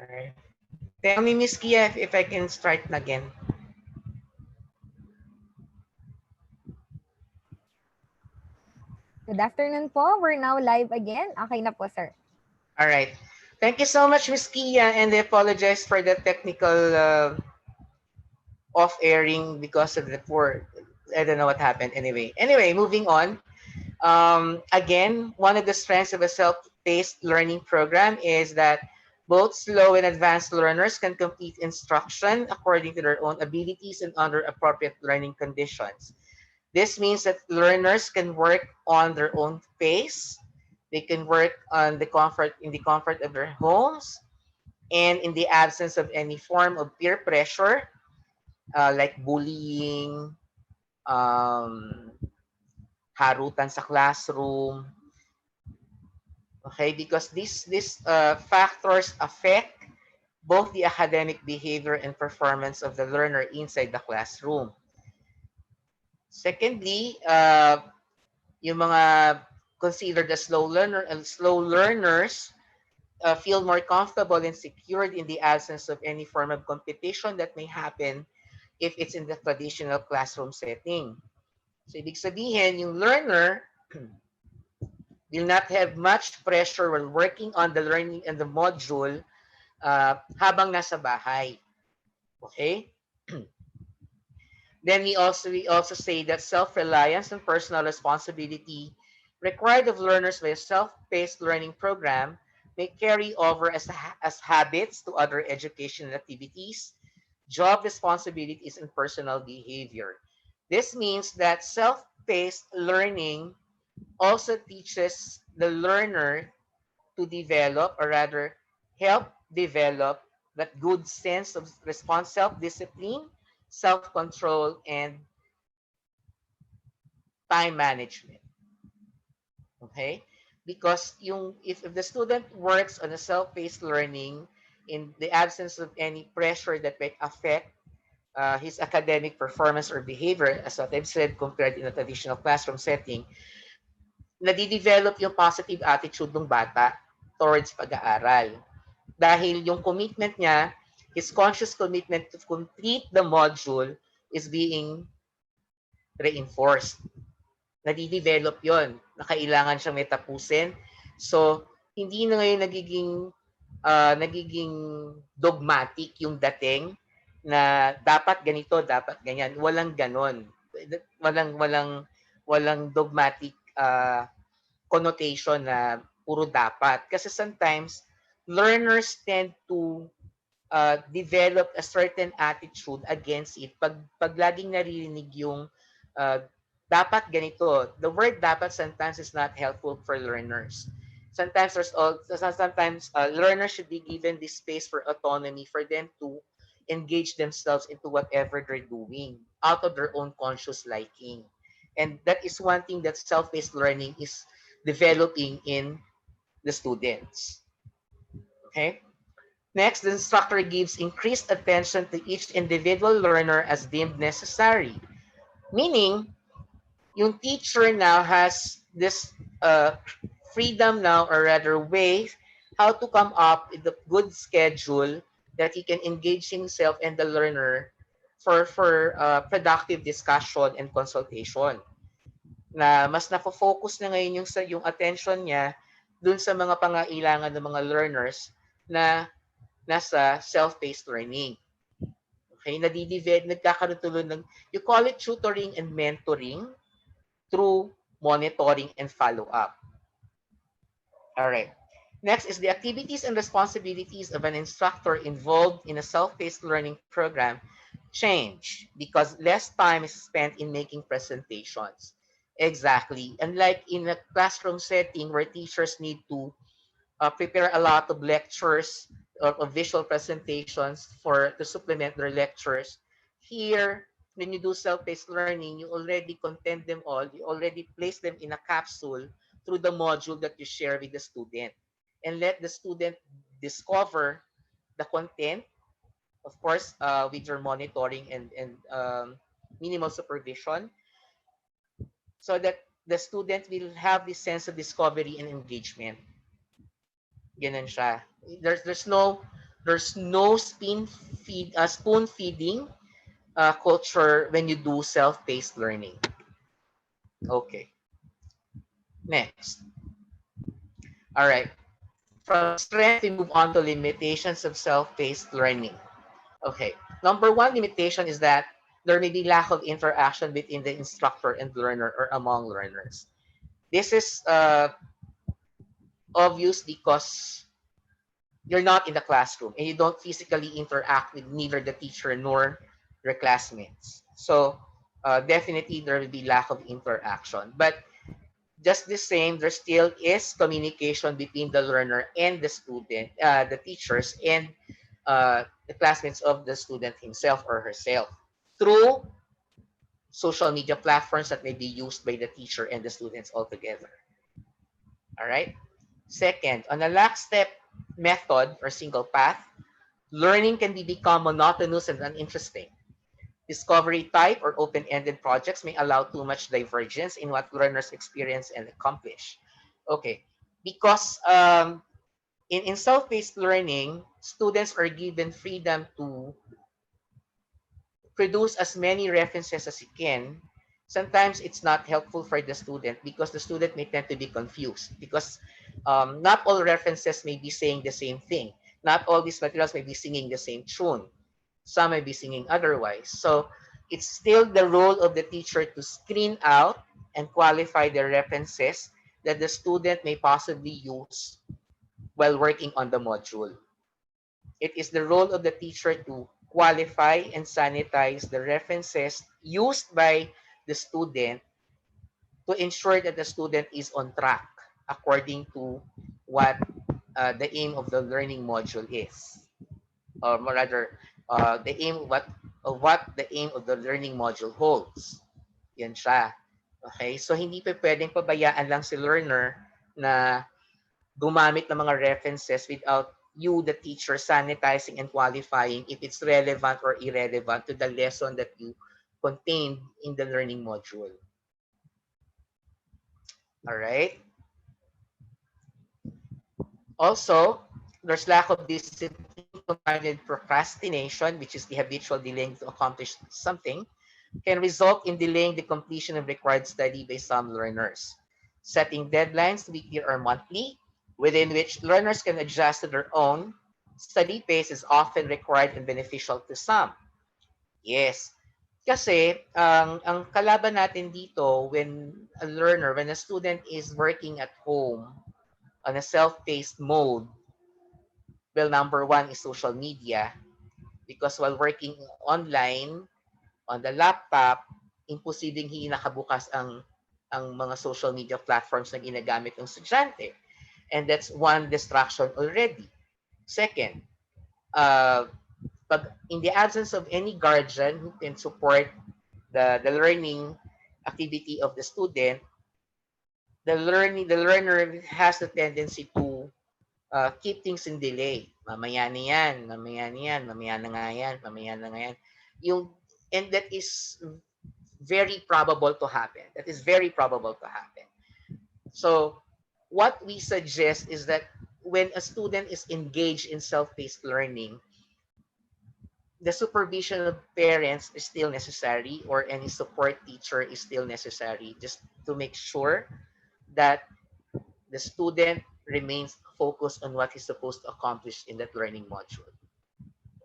All right. Tell me, Miss Kia, if I can start again. Good afternoon po. We're now live again. Okay na po, sir. All right. Thank you so much, Miss Kia, and I apologize for the technical off-airing because of the poor. I don't know what happened. Anyway, moving on. Again, one of the strengths of a self-paced learning program is that both slow and advanced learners can complete instruction according to their own abilities and under appropriate learning conditions. This means that learners can work on their own pace. They can work on the comfort of their homes and in the absence of any form of peer pressure, like bullying, um, harutan sa classroom. Okay, because these factors affect both the academic behavior and performance of the learner inside the classroom. Secondly, yung mga considered as slow learners feel more comfortable and secured in the absence of any form of competition that may happen if it's in the traditional classroom setting. So ibig sabihin, yung learner will not have much pressure while working on the learning and the module habang nasa bahay. Okay? Then we also say that self-reliance and personal responsibility required of learners by a self-paced learning program may carry over as habits to other educational activities, job responsibilities, and personal behavior. This means that self-paced learning also teaches the learner to develop, or rather help develop, that good sense of self-discipline, self-control, and time management. Okay? Because if the student works on a self-paced learning in the absence of any pressure that might affect his academic performance or behavior, as what I've said, compared in a traditional classroom setting, nadidevelop yung positive attitude ng bata towards pag-aaral. Dahil yung commitment niya, his conscious commitment to complete the module is being reinforced. Nadidevelop yon na kailangan siyang may tapusin. So, hindi na ngayon nagiging dogmatic yung dating na dapat ganito, dapat ganyan. Walang ganon. Walang dogmatic connotation na puro dapat. Kasi sometimes, learners tend to develop a certain attitude against it. Pag laging naririnig yung uh, dapat ganito, the word dapat sometimes is not helpful for learners. Sometimes learners should be given this space for autonomy for them to engage themselves into whatever they're doing out of their own conscious liking. And that is one thing that self-paced learning is developing in the students. Okay? Next, the instructor gives increased attention to each individual learner as deemed necessary. Meaning, yung teacher now has this freedom now, or rather way, how to come up with a good schedule that he can engage himself and the learner for productive discussion and consultation. Na mas nafo-focus na ngayon yung attention niya dun sa mga pangailangan ng mga learners na nasa self-paced learning. Okay, nagkakaroon tuloy ng, you call it tutoring and mentoring through monitoring and follow-up. All right. Next is the activities and responsibilities of an instructor involved in a self-paced learning program change because less time is spent in making presentations. Exactly. Unlike in a classroom setting where teachers need to prepare a lot of lectures or visual presentations to supplement their lectures. Here, when you do self-paced learning, you already content them all. You already place them in a capsule through the module that you share with the student. And let the student discover the content, of course, with your monitoring and minimal supervision, so that the student will have this sense of discovery and engagement. Ganun siya. There's no There's no spoon feeding culture when you do self-paced learning. Okay, next. All right. From strength, we move on to limitations of self-paced learning. Okay. Number one limitation is that there may be lack of interaction between the instructor and learner or among learners. This is obvious because you're not in the classroom and you don't physically interact with neither the teacher nor your classmates. So definitely there will be lack of interaction. But just the same, there still is communication between the learner and the student, the teachers, and the classmates of the student himself or herself through social media platforms that may be used by the teacher and the students altogether. All right. Second, on a lockstep method or single path, learning can become monotonous and uninteresting. Discovery type or open-ended projects may allow too much divergence in what learners experience and accomplish. Okay, because in self-paced learning, students are given freedom to produce as many references as you can. Sometimes it's not helpful for the student because the student may tend to be confused because not all references may be saying the same thing. Not all these materials may be singing the same tune. Some may be singing otherwise. So it's still the role of the teacher to screen out and qualify the references that the student may possibly use while working on the module. It is the role of the teacher to qualify and sanitize the references used by the student to ensure that the student is on track according to what the aim of the learning module is, or more rather, the aim of what the aim of the learning module holds. Yan siya. Okay? So, hindi pa pwedeng pabayaan lang si learner na gumamit ng mga references without you, the teacher, sanitizing and qualifying if it's relevant or irrelevant to the lesson that you contained in the learning module. All right. Also, there's lack of discipline combined with procrastination, which is the habitual delaying to accomplish something, can result in delaying the completion of required study by some learners. Setting deadlines weekly or monthly, within which learners can adjust to their own study pace is often required and beneficial to some. Yes. Kasi ang kalaban natin dito when a student is working at home on a self-paced mode, well, number one is social media because while working online on the laptop, imposibleng hindi nakabukas ang mga social media platforms na ginagamit ng estudyante. And that's one distraction already. Second, uh, pag in the absence of any guardian who can support the learning activity of the student, the learner has the tendency to keep things in delay. Mamaya na yan, mamaya na yan, mamaya na nga yan, mamaya na nga yan. Yung, and that is very probable to happen. That is very probable to happen. So what we suggest is that when a student is engaged in self-paced learning, the supervision of parents is still necessary or any support teacher is still necessary just to make sure that the student remains focused on what he's supposed to accomplish in that learning module.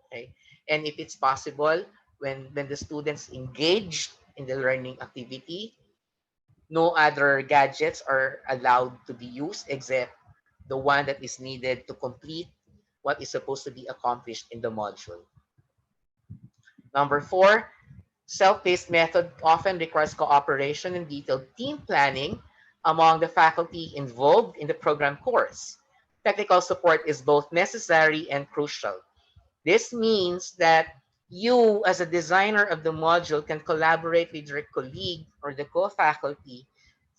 Okay? And if it's possible, when the students engage in the learning activity, no other gadgets are allowed to be used except the one that is needed to complete what is supposed to be accomplished in the module. Number four, self-paced method often requires cooperation and detailed team planning among the faculty involved in the program course. Technical support is both necessary and crucial. This means that you, as a designer of the module, can collaborate with your colleague or the co-faculty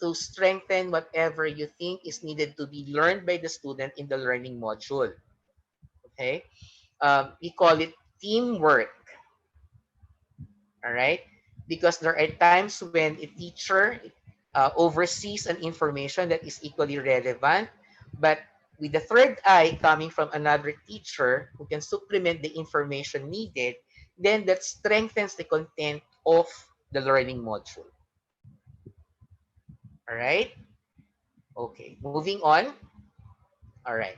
to strengthen whatever you think is needed to be learned by the student in the learning module. Okay? We call it teamwork. All right? Because there are times when a teacher oversees an information that is equally relevant, but with the third eye coming from another teacher who can supplement the information needed, then that strengthens the content of the learning module. All right? Okay, moving on. All right.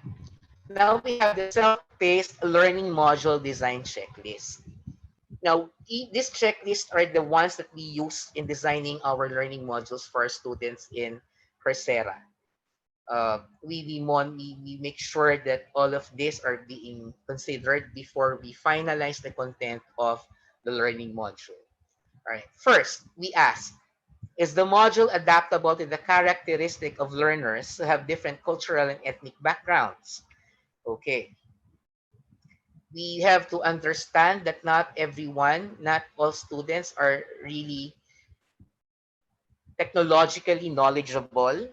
Now we have the self-paced learning module design checklist. Now, these checklists are the ones that we use in designing our learning modules for our students in Coursera. We make sure that all of these are being considered before we finalize the content of the learning module. All right. First, we ask, is the module adaptable to the characteristic of learners who have different cultural and ethnic backgrounds? Okay. We have to understand that not everyone, not all students are really technologically knowledgeable.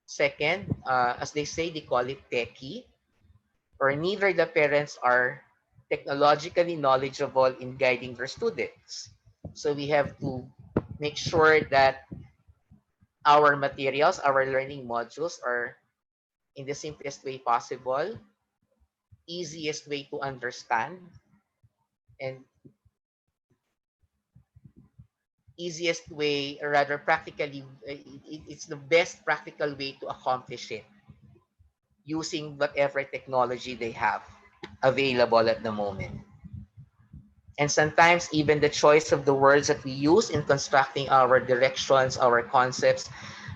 Second, as they say, they call it techie, or neither the parents are technologically knowledgeable in guiding their students. So we have to make sure that our materials, our learning modules are in the simplest way possible, easiest way to understand, and easiest way, or rather practically, it's the best practical way to accomplish it using whatever technology they have available at the moment. And sometimes even the choice of the words that we use in constructing our directions, our concepts,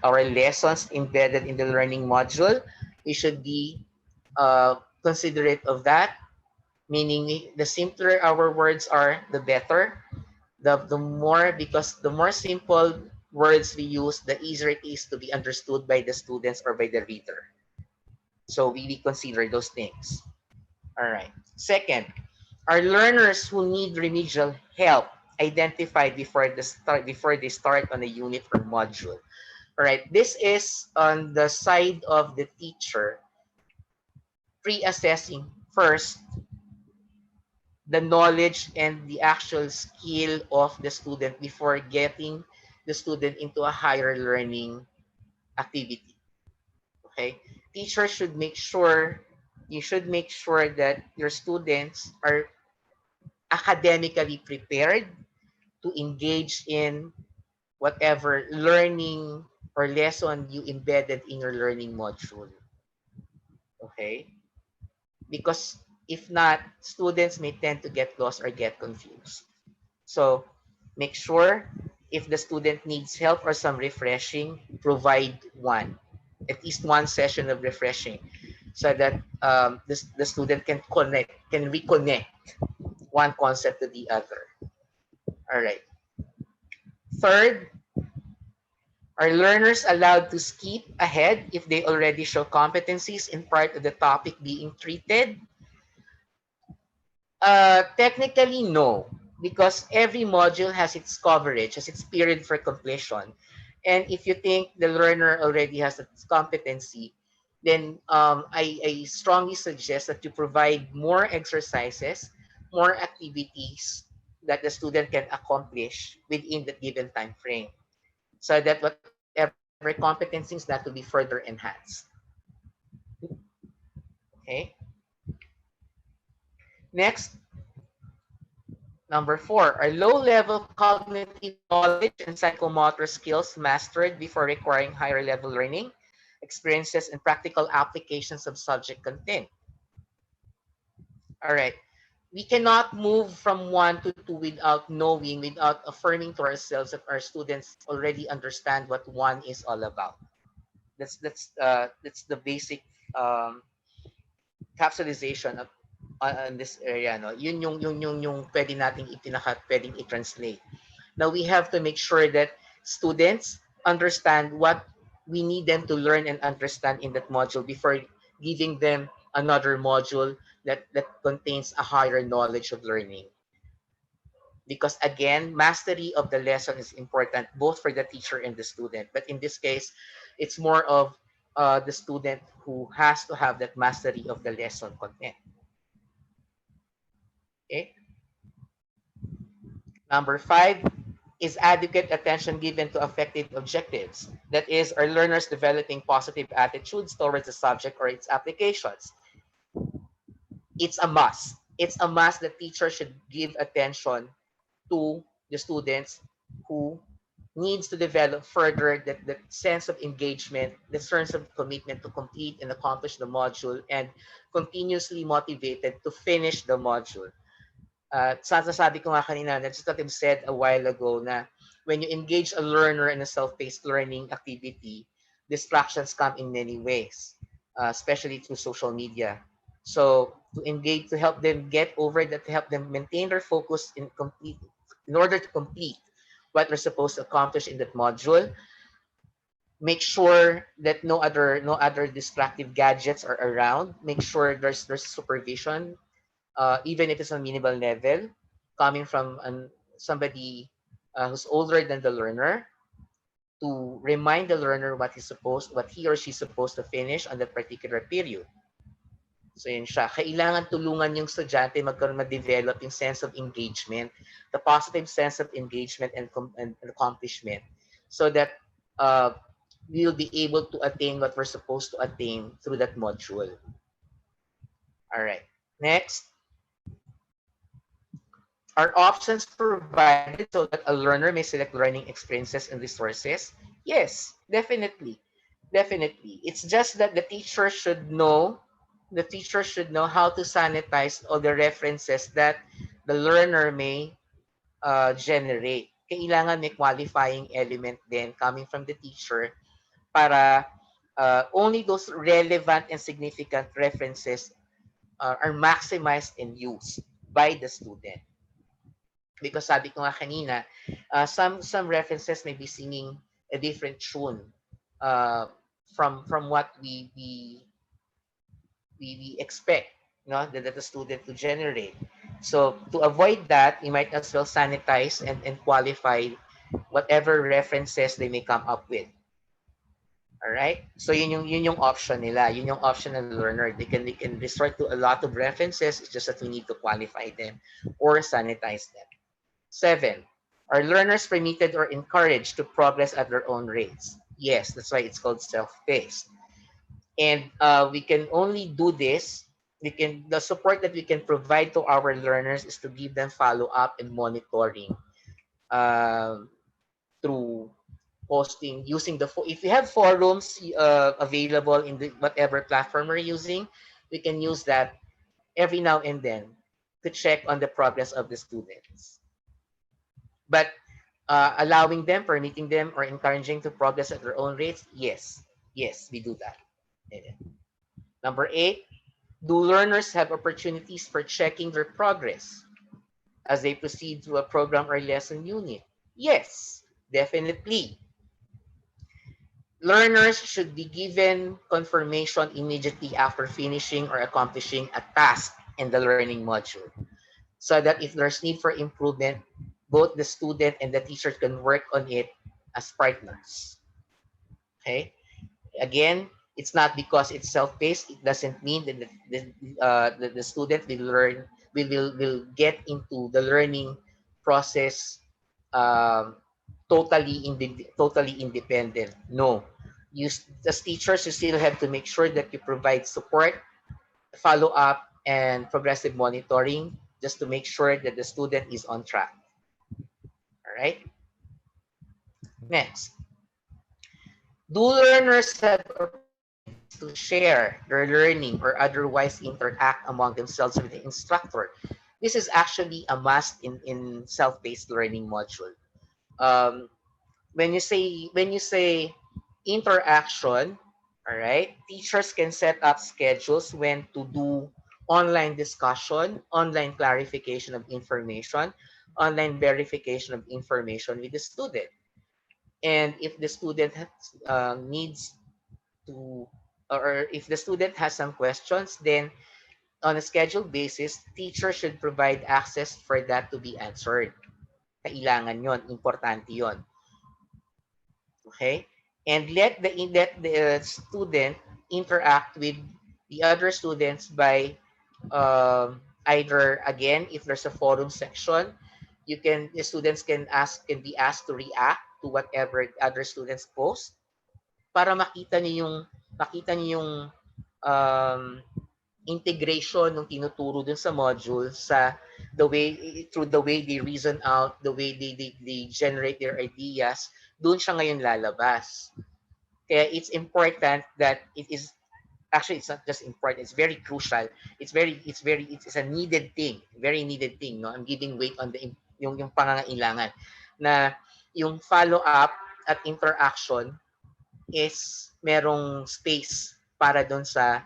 our lessons embedded in the learning module, we should be considerate of that, meaning the simpler our words are, the better. The more, because the more simple words we use, the easier it is to be understood by the students or by the reader. So we consider those things. All right. Second, are learners who need remedial help identified before they start on a unit or module. All right. This is on the side of the teacher pre-assessing first the knowledge and the actual skill of the student before getting the student into a higher learning activity. Okay? Teachers should make sure, you should make sure that your students are academically prepared to engage in whatever learning or lesson you embedded in your learning module. Okay? Because if not, students may tend to get lost or get confused. So make sure if the student needs help or some refreshing, provide one, at least one session of refreshing, so that the student can reconnect one concept to the other. All right. Third, are learners allowed to skip ahead if they already show competencies in part of the topic being treated? Technically, no, because every module has its coverage, has its period for completion. And if you think the learner already has its competency, then I strongly suggest that you provide more exercises, more activities that the student can accomplish within the given time frame, so that whatever competencies that will be further enhanced. Okay. Next, number four, are low-level cognitive knowledge and psychomotor skills mastered before requiring higher level learning, experiences, and practical applications of subject content? All right. We cannot move from one to two without knowing, without affirming to ourselves that our students already understand what one is all about. That's the basic um, capsulization of on this area, no. Yun yung pwede nating pwedeng i-translate. Now we have to make sure that students understand what we need them to learn and understand in that module before giving them another module that contains a higher knowledge of learning. Because again, mastery of the lesson is important both for the teacher and the student. But in this case, it's more of the student who has to have that mastery of the lesson content. Okay. Number five, Is adequate attention given to effective objectives? That is, are learners developing positive attitudes towards the subject or its applications? It's a must. It's a must that teachers should give attention to the students who needs to develop further that sense of engagement, the sense of commitment to complete and accomplish the module, and continuously motivated to finish the module. Sabi ko nga kanina, that's what I've said a while ago na when you engage a learner in a self-paced learning activity, distractions come in many ways, especially through social media. So to engage, to help them get over that, to help them maintain their focus in order to complete what they're supposed to accomplish in that module, make sure that no other distractive gadgets are around. Make sure there's supervision, even if it's on minimal level, coming from somebody who's older than the learner, to remind the learner what he or she's supposed to finish on that particular period. So yun siya. Kailangan tulungan yung estudyante ma-develop yung sense of engagement, the positive sense of engagement and accomplishment, so that uh, we'll be able to attain what we're supposed to attain through that module. All right. Next, are options provided so that a learner may select learning experiences and resources? Yes, definitely. Definitely. It's just that the teacher should know how to sanitize all the references that the learner may generate. Kailangan may qualifying element then coming from the teacher para only those relevant and significant references are maximized and used by the student. Because sabi ko nga kanina, some references may be singing a different tune uh, from what we expect, that the student to generate. So to avoid that, you might as well sanitize and qualify whatever references they may come up with. All right? So yun yung option nila. Yun yung option ng learner. They can resort to a lot of references. It's just that we need to qualify them or sanitize them. 7, are learners permitted or encouraged to progress at their own rates? Yes, that's why it's called self-paced. And we can only do this. The support that we can provide to our learners is to give them follow-up and monitoring um, through posting using if you have forums available in the whatever platform we're using, we can use that every now and then to check on the progress of the students. But allowing them, permitting them, or encouraging to progress at their own rates, yes, yes, we do that. Number 8, do learners have opportunities for checking their progress as they proceed through a program or lesson unit? Yes, definitely. Learners should be given confirmation immediately after finishing or accomplishing a task in the learning module, so that if there's need for improvement, both the student and the teacher can work on it as partners. Okay? Again, it's not because it's self-paced. It doesn't mean that the student will get into the learning process um, totally independent. No, you as teachers, you still have to make sure that you provide support, follow up, and progressive monitoring just to make sure that the student is on track. All right. Next, do learners have opportunities to share their learning or otherwise interact among themselves with the instructor? This is actually a must in self-paced learning module. Um, when you say interaction, all right, teachers can set up schedules when to do online discussion, online clarification of information, online verification of information with the student. And if the student needs to, or if the student has some questions, then on a scheduled basis, teacher should provide access for that to be answered. Kailangan yon, importante yon. Okay? And let the student interact with the other students by either, again, if there's a forum section, The students can be asked to react to whatever other students post para makita niyo yung um, integration ng tinuturo dun sa module sa through the way they reason out, the way they generate their ideas, doon siya ngayon lalabas. Kaya it's important that it is actually it's not just important, it's very crucial. It's a needed thing, very needed thing, no? I'm giving weight on yung pangangailangan na yung follow up at interaction is merong space para doon sa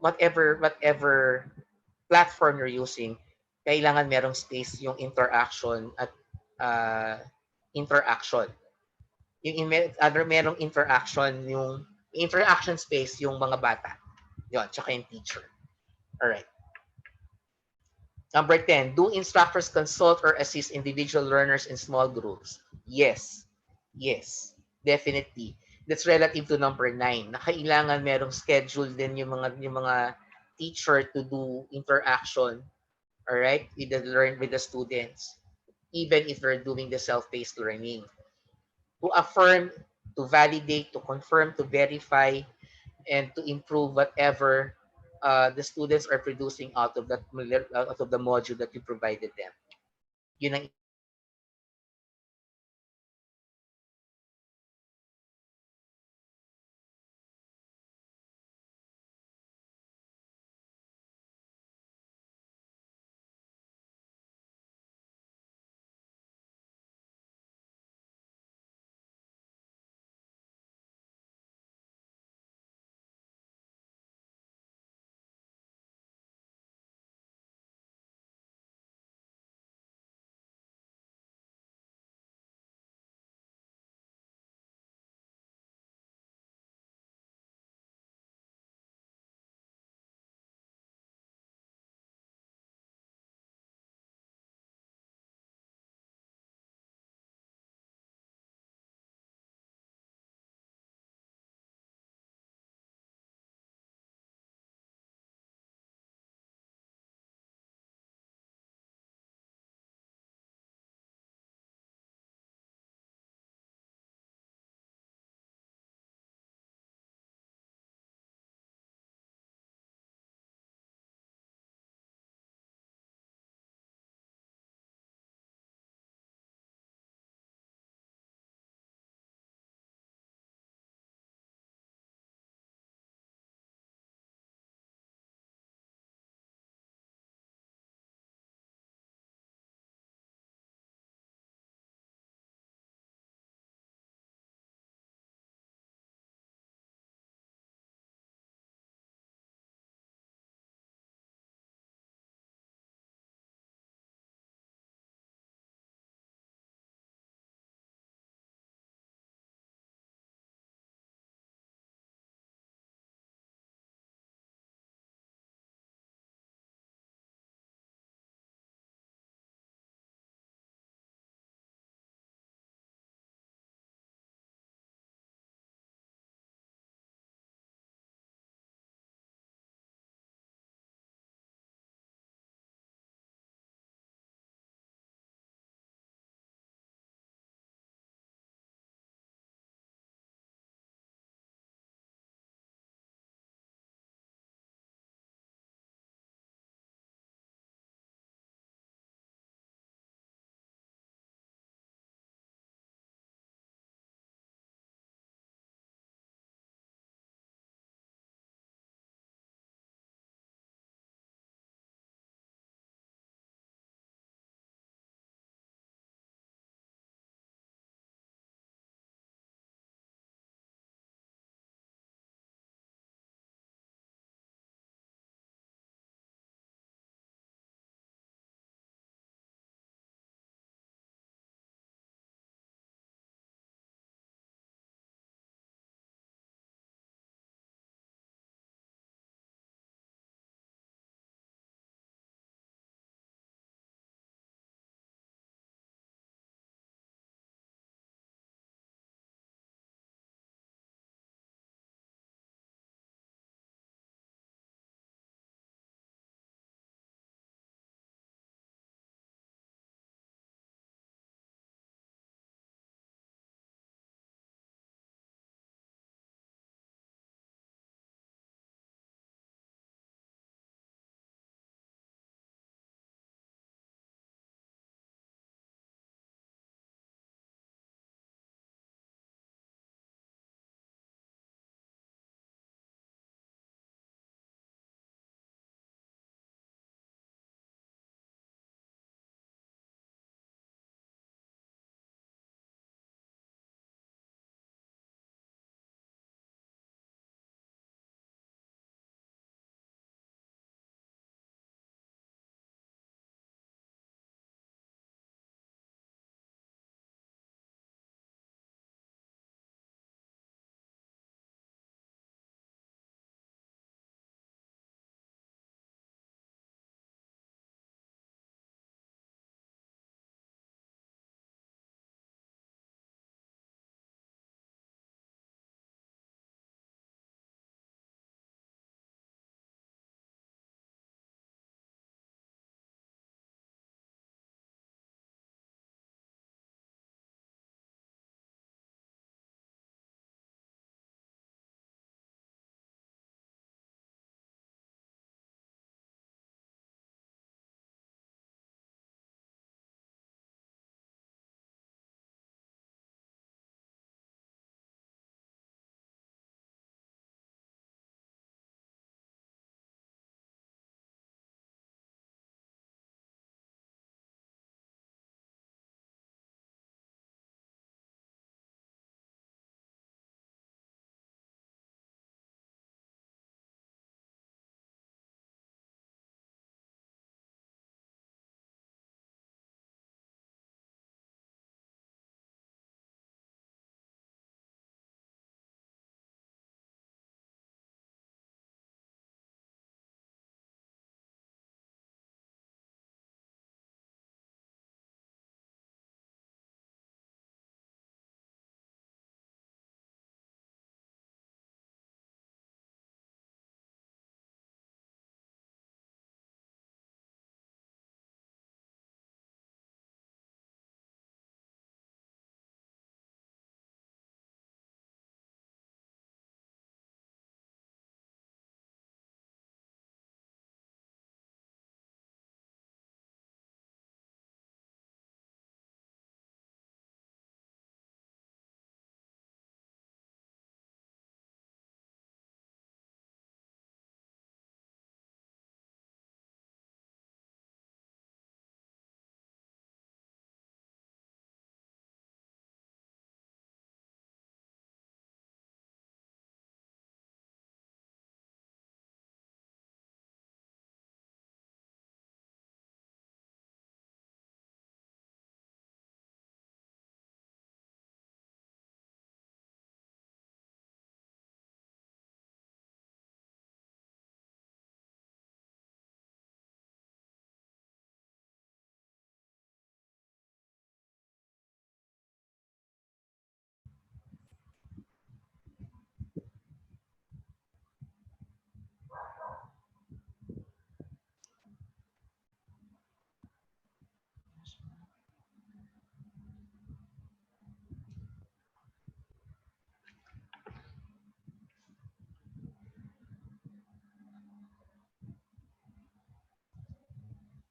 whatever platform you're using, kailangan merong space yung interaction at uh, interaction. Merong interaction space yung mga bata. Yun, tsaka yung teacher. Alright. Number 10, do instructors consult or assist individual learners in small groups? Yes. Yes. Definitely. That's relative to number 9. Na kailangan merong schedule din yung mga teacher to do interaction, all right, with the students, even if they're doing the self-paced learning. To affirm, to validate, to confirm, to verify, and to improve whatever the students are producing out of the module that you provided them. Yun ang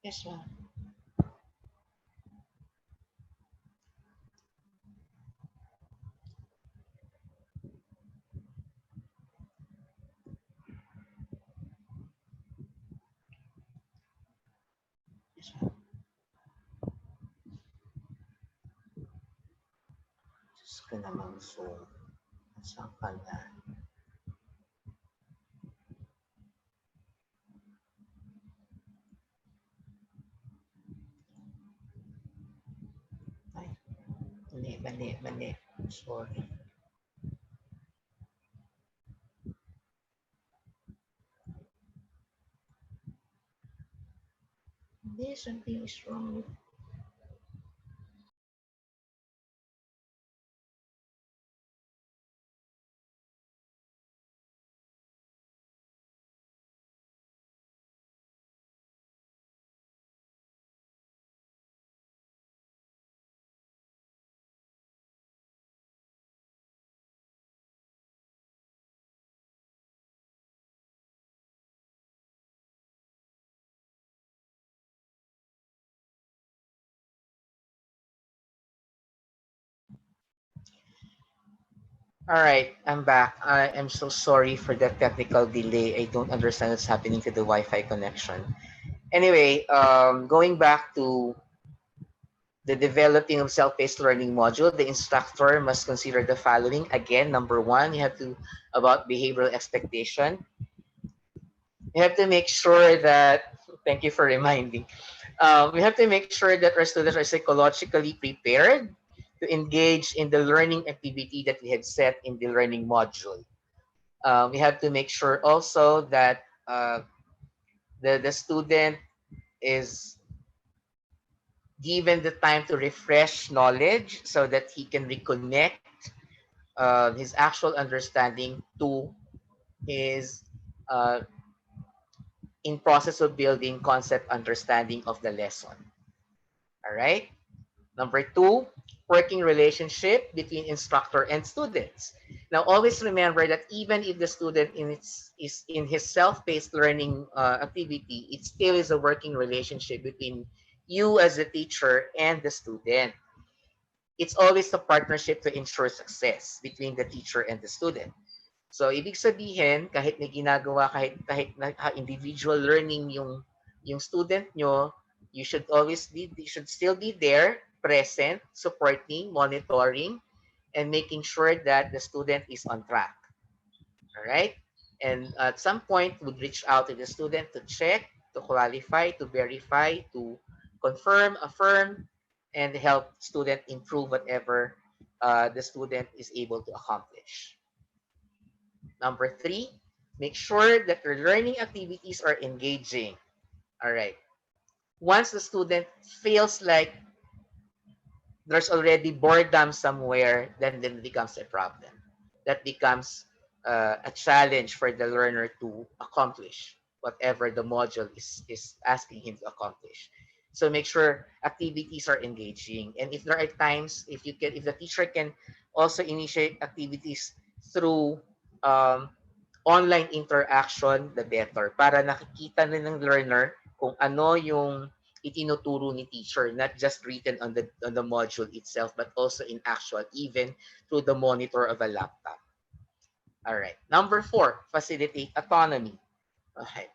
Yes, ma'am. Yes, ma'am. Diyos ko naman, so, nasaan ka na? Ay, mali, mali, mali. Sorry. Hindi, something is wrong with... All right, I'm back. I am so sorry for that technical delay. I don't understand what's happening to the Wi-Fi connection. Anyway, going back to the developing of self-paced learning module, the instructor must consider the following. Again, number one, you have to about behavioral expectation. You have to make sure that, thank you for reminding, we have to make sure that our students are psychologically prepared to engage in the learning activity that we have set in the learning module. We have to make sure also that the student is given the time to refresh knowledge so that he can reconnect his actual understanding to his uh, in process of building concept understanding of the lesson. All right. Number two, working relationship between instructor and students. Now, always remember that even if the student is in his self-paced learning activity, it still is a working relationship between you as a teacher and the student. It's always a partnership to ensure success between the teacher and the student. So, ibig sabihin, kahit may ginagawa, kahit individual learning yung student nyo, you should still be there, present, supporting, monitoring, and making sure that the student is on track. All right? And at some point, would reach out to the student to check, to qualify, to verify, to confirm, affirm, and help student improve whatever the student is able to accomplish. Number three, make sure that your learning activities are engaging. All right. Once the student feels like there's already boredom somewhere, then it becomes a problem. That becomes a challenge for the learner to accomplish whatever the module is asking him to accomplish. So make sure activities are engaging. And if there are times, if the teacher can also initiate activities through um, online interaction, the better. Para nakikita na ng learner kung ano yung itinuturo ni teacher, not just written on the module itself, but also in actual, even through the monitor of a laptop. All right. Number four, facilitate autonomy. Okay.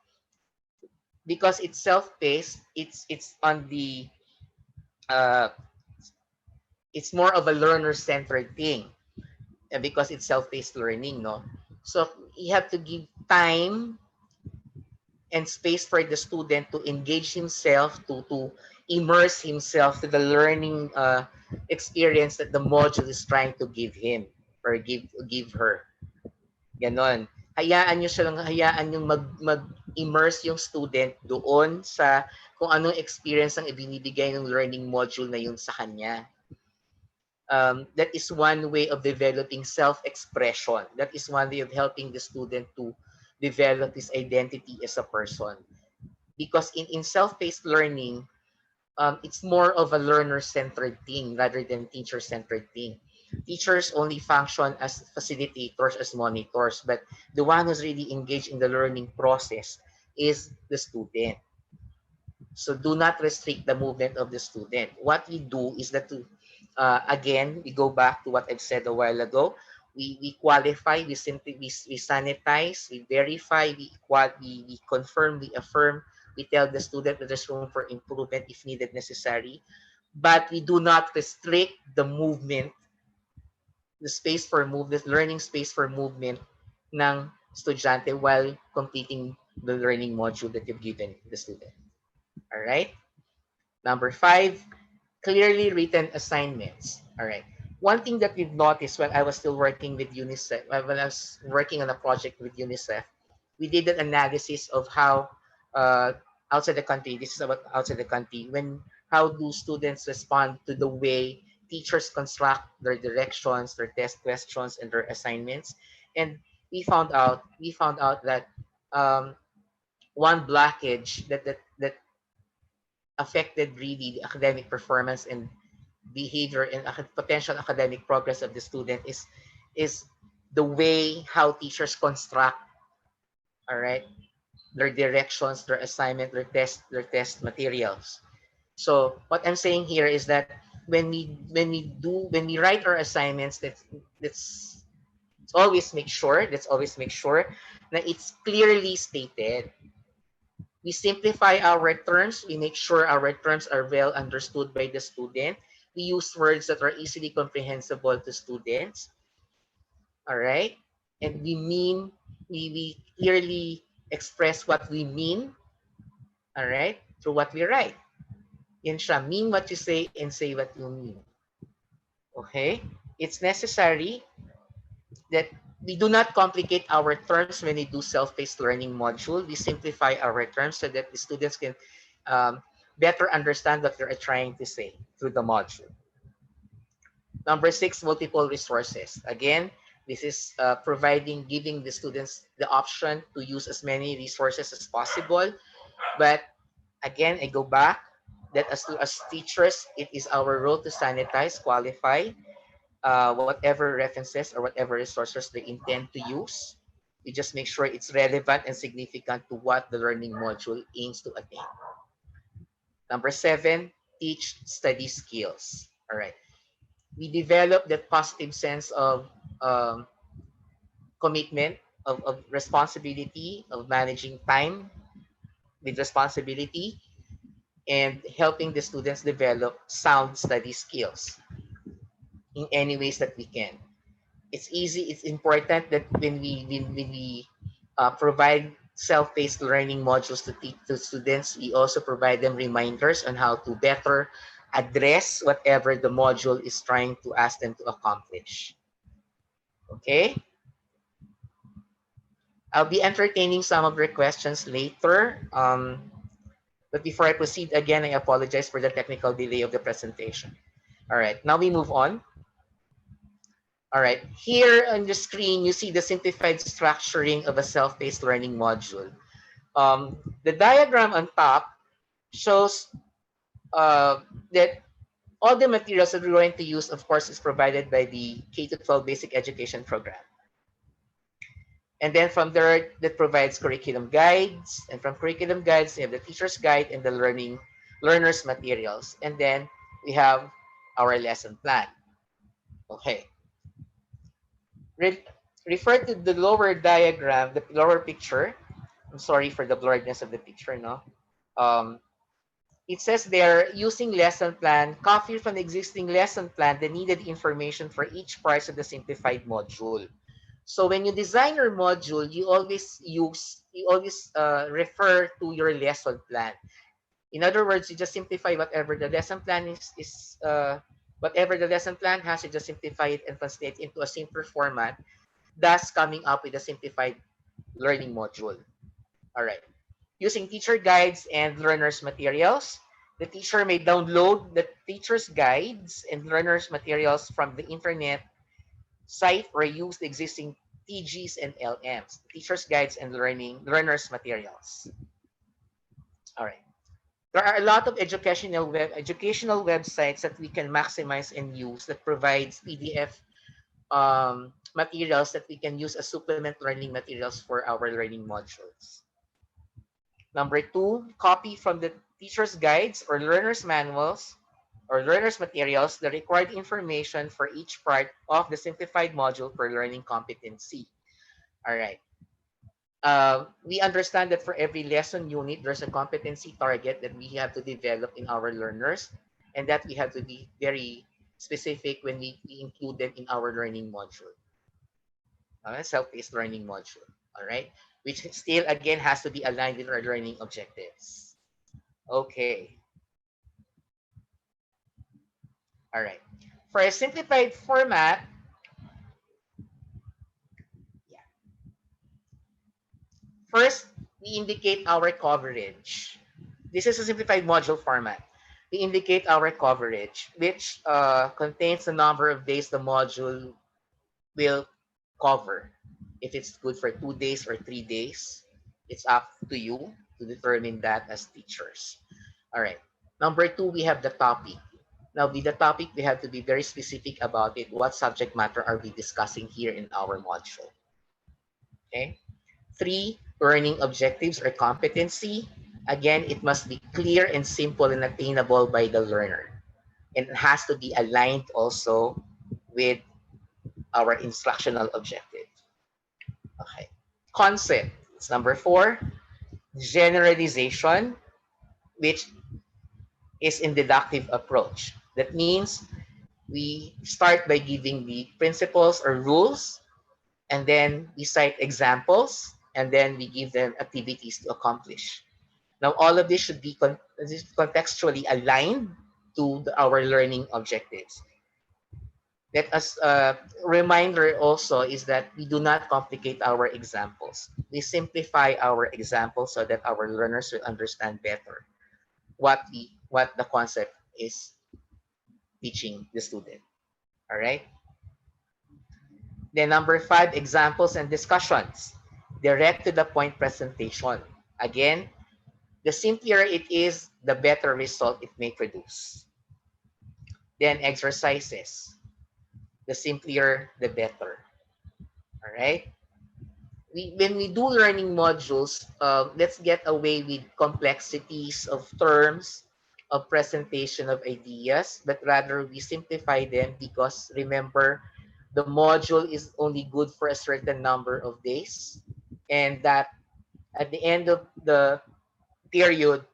Because it's self-paced, it's on the uh, it's more of a learner-centered thing, because it's self-paced learning, no. So you have to give time and space for the student to engage himself, to immerse himself to the learning experience that the module is trying to give him or give her. Ganon. Hayaan yung mag-immerse yung student doon sa kung anong experience ang ibinibigay ng learning module na yun sa kanya. That is one way of developing self-expression. That is one way of helping the student to develop his identity as a person. Because in self-paced learning, it's more of a learner-centered thing rather than teacher-centered thing. Teachers only function as facilitators, as monitors, but the one who's really engaged in the learning process is the student. So do not restrict the movement of the student. What we do is that again, we go back to what I've said a while ago. We qualify, we sanitize, we verify, we confirm, we affirm, we tell the student that there's room for improvement if needed necessary, but we do not restrict the movement, the space for movement, learning space for movement ng estudyante while completing the learning module that you've given the student. All right? Number 5, clearly written assignments. All right. One thing that we've noticed when I was still working with UNICEF, when I was working on a project with UNICEF, we did an analysis of how uh, outside the country, this is about outside the country, when how do students respond to the way teachers construct their directions, their test questions, and their assignments. And we found out that um, one blockage that affected really the academic performance and behavior and potential academic progress of the student is the way how teachers construct, all right, their directions, their assignment, their test materials. So what I'm saying here is that when we write our assignments, let's let's always make sure that it's clearly stated. We simplify our terms. We make sure our terms are well understood by the student. We use words that are easily comprehensible to students. All right. And we clearly express what we mean. All right. Through what we write. Yan siya. Mean what you say and say what you mean. Okay. It's necessary that we do not complicate our terms when we do self-paced learning module. We simplify our terms so that the students can um, better understand what we're trying to say through the module. Number 6, multiple resources. Again, this is giving the students the option to use as many resources as possible. But again, I go back that as teachers, it is our role to sanitize, qualify, whatever references or whatever resources they intend to use. We just make sure it's relevant and significant to what the learning module aims to attain. Number 7, teach study skills. All right. We develop that positive sense of um, commitment, of responsibility, of managing time with responsibility, and helping the students develop sound study skills in any ways that we can. It's important that when we provide self-paced learning modules to teach to students, we also provide them reminders on how to better address whatever the module is trying to ask them to accomplish. Okay, I'll be entertaining some of your questions later, but before I proceed, again, I apologize for the technical delay of the presentation. All right, now we move on. All right, here on the screen, you see the simplified structuring of a self-paced learning module. The diagram on top shows that all the materials that we're going to use, of course, is provided by the K-12 Basic Education Program. And then from there, that provides curriculum guides. And from curriculum guides, we have the teacher's guide and the learner's materials. And then we have our lesson plan. Okay. Re- Refer to the lower diagram, the lower picture. I'm sorry for the blurredness of the picture, no? Um, it says they're using lesson plan, copy from the existing lesson plan the needed information for each part of the simplified module. So when you design your module, you always refer to your lesson plan. In other words, you just simplify whatever the lesson plan whatever the lesson plan has, you just simplify it and translate it into a simpler format, thus coming up with a simplified learning module. All right. Using teacher guides and learners materials, the teacher may download the teacher's guides and learners materials from the internet site or use the existing TGs and LMs, teacher's guides and learners materials. All right. There are a lot of educational websites that we can maximize and use that provides PDF materials that we can use as supplement learning materials for our learning modules. Number two, copy from the teacher's guides or learner's manuals or learner's materials the required information for each part of the simplified module for learning competency. All right. We understand that for every lesson unit, there's a competency target that we have to develop in our learners, and that we have to be very specific when we include them in our learning module, self-paced learning module. All right, which still again has to be aligned with our learning objectives. Okay, all right. For a simplified format, yeah. First, we indicate our coverage. This is a simplified module format. We indicate our coverage, which contains the number of days the module will cover. If it's good for 2 days or 3 days, it's up to you to determine that as teachers. All right. Number two, we have the topic. Now, with the topic, we have to be very specific about it. What subject matter are we discussing here in our module? Okay. Three, learning objectives or competency. Again, it must be clear and simple and attainable by the learner. And it has to be aligned also with our instructional objective. Okay. Concept. It's number four. Generalization, which is in deductive approach. That means we start by giving the principles or rules, and then we cite examples, and then we give them activities to accomplish. Now, all of this should be contextually aligned to our learning objectives. Let us reminder also is that we do not complicate our examples. We simplify our examples so that our learners will understand better what the concept is teaching the student. All right. Then number five, examples and discussions. Direct to the point presentation. Again, the simpler it is, the better result it may produce. Then exercises. The simpler, the better. All right. When we do learning modules, let's get away with complexities of terms, of presentation of ideas, but rather we simplify them because remember, the module is only good for a certain number of days, and that at the end of the period,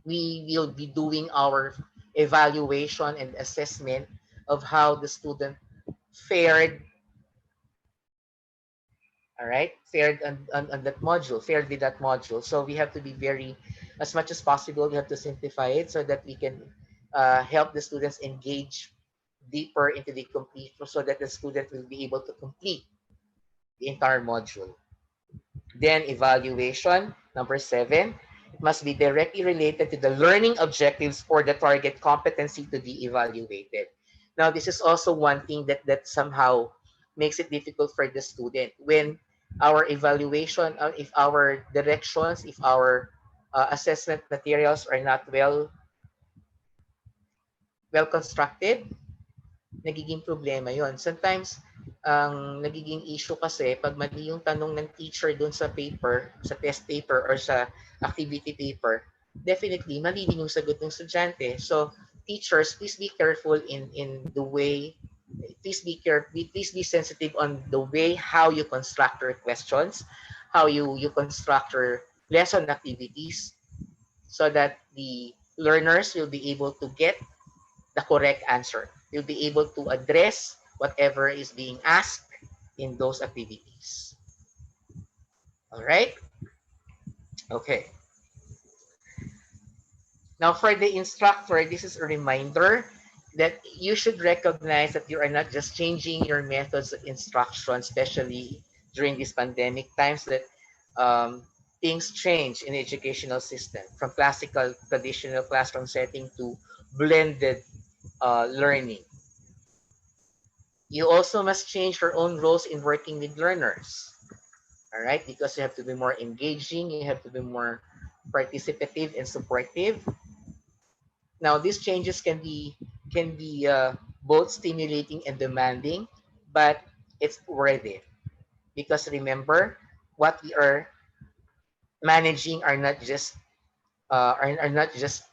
we will be doing our evaluation and assessment of how the student fared. All right, fared on that module, fared with that module. So we have to be very, as much as possible, we have to simplify it so that we can help the students engage deeper into the complete, so that the student will be able to complete the entire module. Then evaluation, number seven, it must be directly related to the learning objectives or the target competency to be evaluated. Now, this is also one thing that somehow makes it difficult for the student when our evaluation, if our directions, if our assessment materials are not well constructed, nagiging problema yon. Sometimes, ang nagiging issue kasi, pag mali yung tanong ng teacher dun sa paper, sa test paper or sa activity paper, definitely, mali din yung sagot ng estudyante. So, teachers, please be careful in the way, please be careful, please be sensitive on the way how you construct your questions, how you construct your lesson activities, so that the learners will be able to get the correct answer. You'll be able to address whatever is being asked in those activities. All right? Okay. Now, for the instructor, this is a reminder that you should recognize that you are not just changing your methods of instruction, especially during these pandemic times, that things change in the educational system from classical, traditional classroom setting to blended learning. You also must change your own roles in working with learners. All right, because you have to be more engaging, you have to be more participative and supportive. Now, these changes can be both stimulating and demanding, but it's worth it because remember what we are managing are not just are not just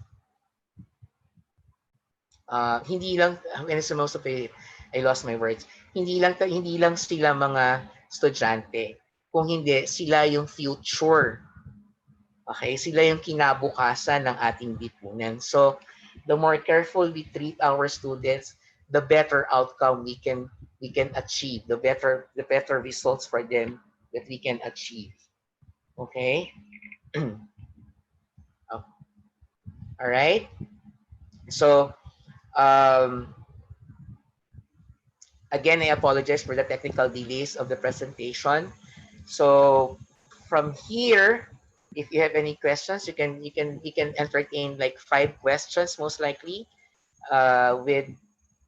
hindi lang when it's supposed to pay, I lost my words. Hindi lang sila mga estudyante. Kung hindi, sila yung future. Okay? Sila yung kinabukasan ng ating lipunan. So, the more careful we treat our students, the better outcome we can achieve, the better results for them that we can achieve. Okay? All right? So, um, again, I apologize for the technical delays of the presentation. So from here, if you have any questions, you can entertain like 5 questions most likely, with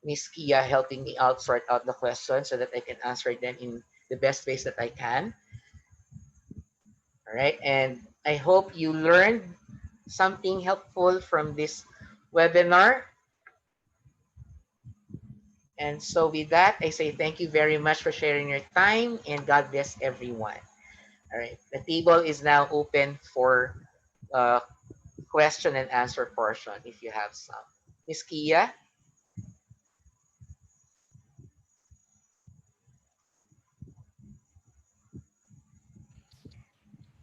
Miss Kia helping me out sort out the questions so that I can answer them in the best ways that I can. All right, and I hope you learned something helpful from this webinar. And so with that, I say thank you very much for sharing your time and God bless everyone. All right, the table is now open for uh, question and answer portion if you have some. Miss Kia?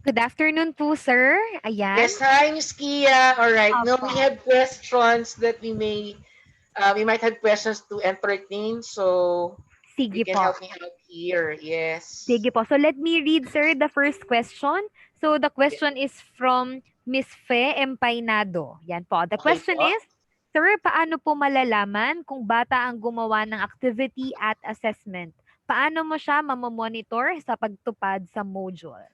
Good afternoon po, sir. Ayan. Yes, hi, Miss Kia. All right. No, Opo. we have questions that we might have questions to entertain, so you Sige can po. help me out here. Yes. Sige po. So let me read, sir, the first question. So the Yeah. question is from Miss Fe Empainado. Yan po. The Okay question po. is, sir, paano po malalaman kung bata ang gumawa ng activity at assessment? Paano mo siya mamamonitor sa pagtupad sa module?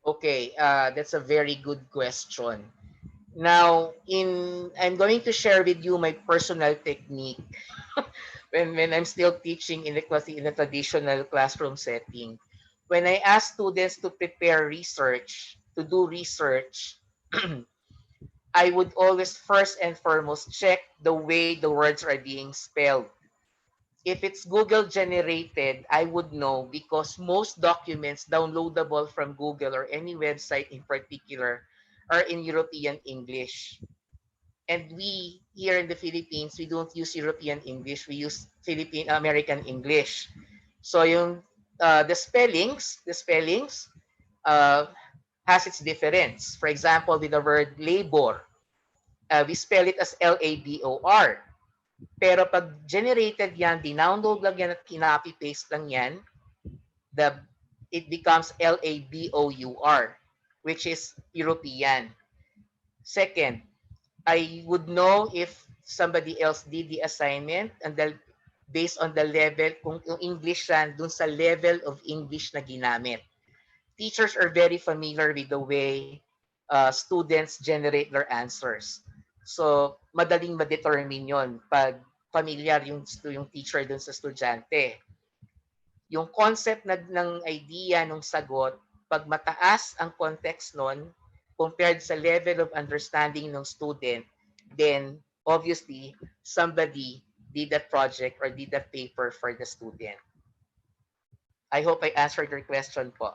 Okay, that's a very good question. Now, in I'm going to share with you my personal technique when I'm still teaching in in the traditional classroom setting. When I ask students to prepare research, to do research, I would always first and foremost check the way the words are being spelled. If it's Google generated, I would know because most documents downloadable from Google or any website in particular are in European English. And we here in the Philippines, we don't use European English, we use Philippine American English. So yung the spellings uh, has its difference. For example, with the word labor, we spell it as Labor. Pero pag generated yan, dinownload lang yan at kinopy-paste lang yan, the it becomes Labor, which is European. Second, I would know if somebody else did the assignment and based on the level, kung yung English yan, dun sa level of English na ginamit. Teachers are very familiar with the way students generate their answers. So, madaling ma-determine yon pag familiar yung teacher dun sa estudyante. Yung concept ng idea ng sagot, pag mataas ang context nun, compared sa level of understanding ng student, then obviously somebody did that project or did that paper for the student. I hope I answered your question po.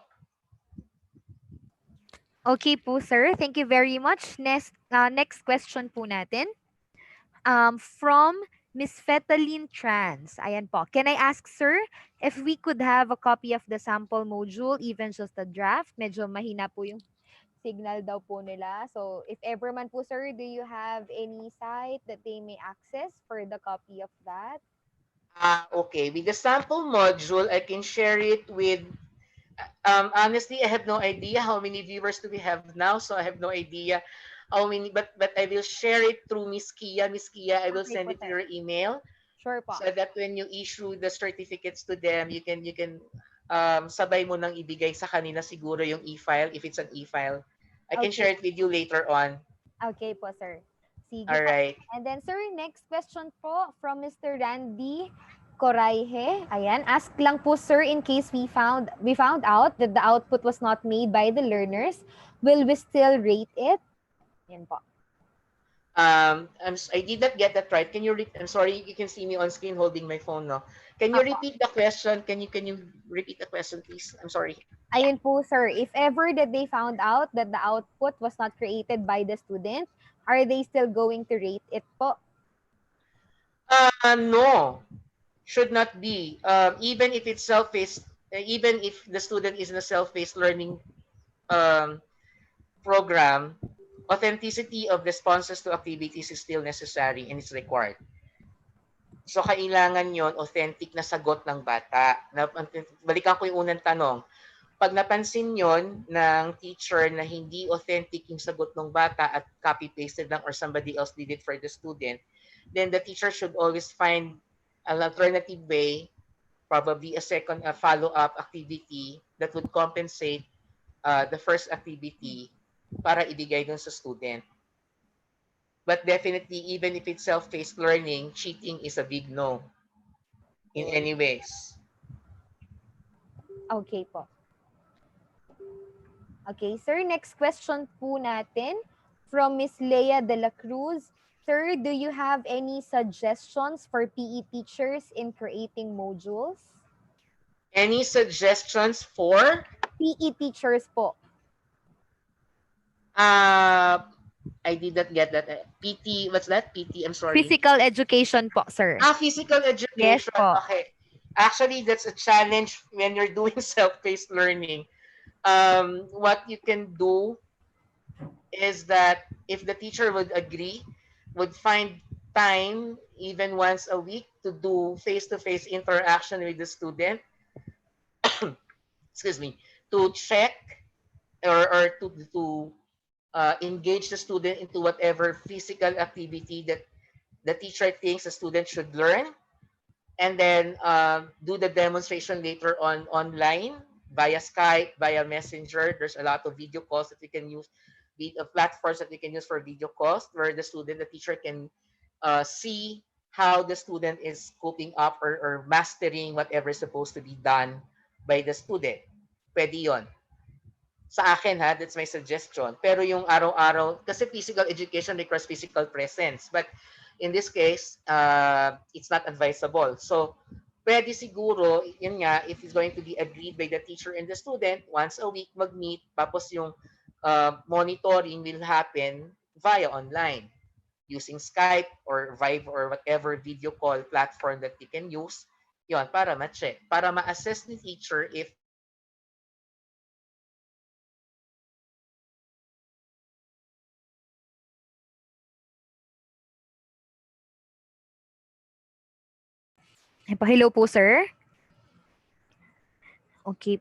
Okay po, sir. Thank you very much. Next question po natin. From Miss Fetaline Trans. Ayan po. Can I ask, sir, if we could have a copy of the sample module, even just a draft? Medyo mahina po yung signal daw po nila. So, if ever man po, sir, do you have any site that they may access for the copy of that? Okay. With the sample module, I can share it with, honestly, I have no idea how many viewers do we have now, so I have no idea how many, but I will share it through Miss Kia. Miss Kia, I will Okay send po, it to sir. your email Sure po. so that when you issue the certificates to them, you can sabay mo nang ibigay sa kanila siguro yung e-file if it's an e-file. I can Okay. share it with you later on. Okay po, sir. Sige All po. right. And then, sir, next question po from Mr. Randy Coraihe. Ayan, ask lang po, sir, in case we found out that the output was not made by the learners, will we still rate it? Yan po. I did not get that right. Can you I'm sorry, you can see me on screen holding my phone, no? Can you Apo. repeat the question? Can you repeat the question, please? I'm sorry. Ayun po, sir. If ever that they found out that the output was not created by the student, are they still going to rate it po? No, should not be. Even if it's self-paced, even if the student is in a self-paced learning um, program, authenticity of responses to activities is still necessary and it's required. So, kailangan yon authentic na sagot ng bata. Balikan ko yung unang tanong. Pag napansin yon ng teacher na hindi authentic yung sagot ng bata at copy-pasted lang or somebody else did it for the student, then the teacher should always find an alternative way, probably a second follow-up activity that would compensate the first activity para ibigay dun sa student. But definitely, even if it's self-paced learning, cheating is a big no in any ways. Okay po. Okay, sir. Next question po natin from Miss Leia de la Cruz. Sir, do you have any suggestions for PE teachers in creating modules? Any suggestions for PE teachers po. uh I did not get that. PT, what's that? PT, I'm sorry. Physical education po, sir. Physical Yes education. po. Okay. Actually, that's a challenge when you're doing self-paced learning. What you can do is that if the teacher would agree, would find time even once a week to do face-to-face interaction with the student, excuse me, to check or to engage the student into whatever physical activity that the teacher thinks the student should learn, and then do the demonstration later on online via Skype, via Messenger. There's a lot of video calls that we can use, platforms that we can use for video calls, where the teacher can see how the student is coping up or mastering whatever is supposed to be done by the student. Pwede yon. Sa akin ha, that's my suggestion. Pero yung araw-araw, kasi physical education requires physical presence. But in this case, it's not advisable. So, pwede siguro, yun nga, if it's going to be agreed by the teacher and the student, once a week mag-meet, tapos yung monitoring will happen via online using Skype or Vibe or whatever video call platform that you can use. Yon, para ma-check, para ma-assess ni teacher if Hello po, sir. Okay.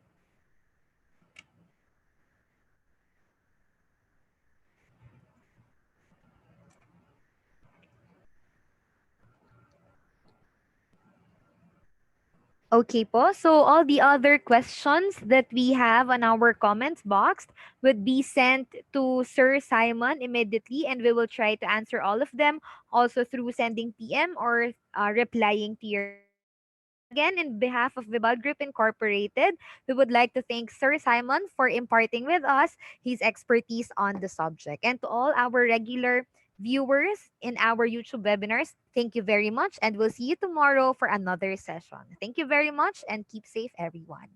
Okay po. So all the other questions that we have on our comments box would be sent to Sir Simon immediately, and we will try to answer all of them also through sending PM or replying to your message. Once again, in behalf of the Bud Group Incorporated, we would like to thank Sir Simon for imparting with us his expertise on the subject. And to all our regular viewers in our YouTube webinars, thank you very much, and we'll see you tomorrow for another session. Thank you very much and keep safe, everyone.